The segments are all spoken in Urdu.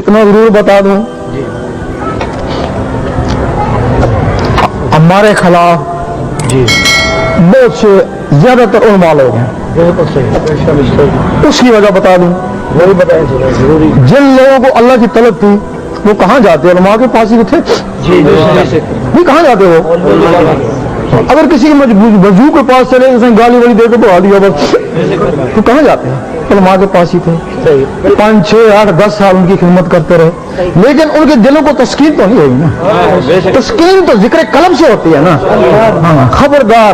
اتنا ضرور بتا دوں، ہمارے خلاف بہت سے زیادہ تر علماء لوگ ہیں، اس کی وجہ بتا دوں، جن لوگوں کو اللہ کی طلب تھی وہ کہاں جاتے؟ علماء کے پاس ہی تھے، نہیں کہاں جاتے وہ؟ اگر کسی کے وضو کے پاس چلے گالی والی دے کے بڑھا دیا بس، تو کہاں جاتے ہیں؟ علماء کے پاس ہی تھے، 5 6 8 10 سال ان کی خدمت کرتے رہے، لیکن ان کے دلوں کو تسکین تو نہیں ہوئی نا، تسکین تو ذکر قلب سے ہوتی ہے نا، خبردار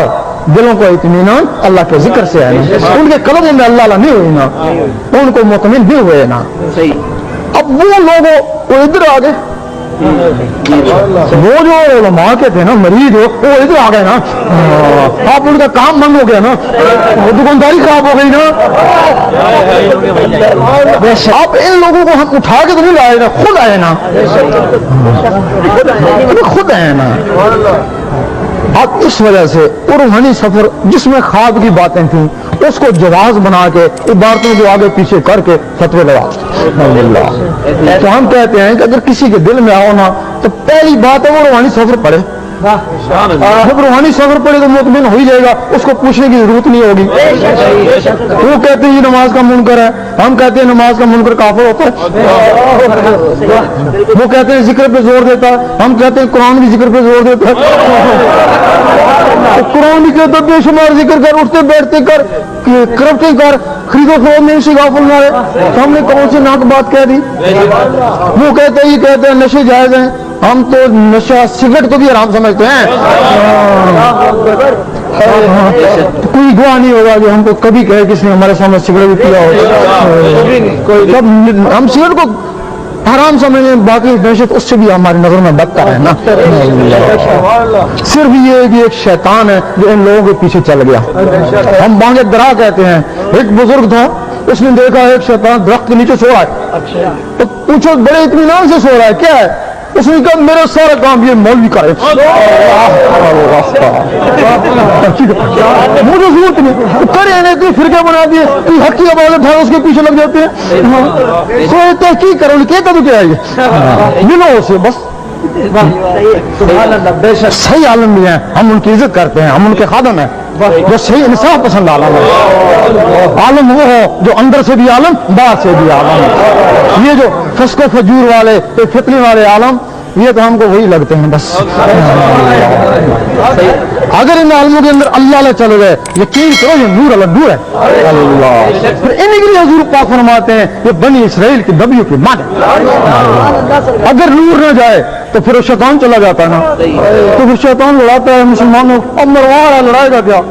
دلوں کو اطمینان اللہ کے ذکر سے ہے نا، ان کے قلبوں میں اللہ نہیں ہوئی نا، ان کو مطمئن بھی ہوئے نا۔ اب وہ لوگ وہ ادھر آ گئے، وہ جو علماء کے تھے نا مریض وہ ادھر آ گئے نا، آپ ان کا کام بند ہو گیا نا، وہ دکانداری خراب ہو گئی نا، آپ ان لوگوں کو ہم اٹھا کے تو نہیں لائے نا، خود آئے نا، خود آئے نا۔ اب اس وجہ سے روحانی سفر جس میں خواب کی باتیں تھیں اس کو جواز بنا کے عبارتوں کو آگے پیچھے کر کے فتوے لگا، تو ہم کہتے ہیں کہ اگر کسی کے دل میں آؤ نا تو پہلی بات ہے وہ روحانی سفر پڑھے، جب روحانی سفر پڑے تو مطمئن ہو ہی جائے گا، اس کو پوچھنے کی ضرورت نہیں ہوگی۔ وہ کہتے ہیں یہ نماز کا منکر ہے، ہم کہتے ہیں نماز کا منکر کافر ہوتا ہے، وہ کہتے ہیں ذکر پہ زور دیتا ہے، ہم کہتے ہیں قرآن بھی ذکر پہ زور دیتا ہے، قرآن بھی کہتا ہے بے شمار ذکر کر، اٹھتے بیٹھتے کر، کرپٹے کر، خرید و فروخت میں اسی غافل نہ ہے، ہم نے کون سی ناک بات کہہ دی؟ وہ کہتے ہیں یہ کہتے ہیں نشے جائز ہیں، ہم تو نشہ سگریٹ کو بھی حرام سمجھتے ہیں، کوئی گواہ نہیں ہوگا کہ ہم کو کبھی کہے کس نے ہمارے سامنے سگریٹ بھی پیا ہو، جب ہم سگریٹ کو حرام سمجھیں، باقی نشے اس سے بھی ہماری نظر میں بدتر ہے نا۔ صرف یہ کہ ایک شیطان ہے جو ان لوگوں کے پیچھے چل گیا، ہم بانگے درا کہتے ہیں، ایک بزرگ تھا اس نے دیکھا ایک شیطان درخت کے نیچے سو رہا ہے، تو پوچھو بڑے اطمینان سے سو رہا ہے کیا ہے؟ اس نے کہا میرا سارا کام یہ مولوی کرے، مجھے ضرورت نہیں کرے، نہیں کوئی فرقے بنا دیے، کوئی حق کی آواز اٹھائے اس کے پیچھے لگ جاتے ہیں، کوئی تحقیق کرو کہتا تو کیا ہے یہ، ملو اسے بس۔ صحیح عالم بھی ہیں، ہم ان کی عزت کرتے ہیں، ہم ان کے خادم ہیں، جو صحیح انصاف پسند عالم ہے، عالم وہ ہو جو اندر سے بھی عالم باہر سے بھی عالم، یہ جو فسق و فجور والے فتنے والے عالم یہ تو ہم کو وہی لگتے ہیں بس۔ اگر ان عالموں کے اندر اللہ علیہ چلے گئے یقین کرو یہ نور اللہ نور ہے اللہ، پھر انہیں کے لیے حضور پاک فرماتے ہیں یہ بنی اسرائیل کی نبیوں کی مان ہے، اگر نور نہ جائے تو پھر شیطان چلا جاتا ہے نا، تو پھر شیطان لڑاتا ہے مسلمانوں، اب مروان لڑائے گا کیا؟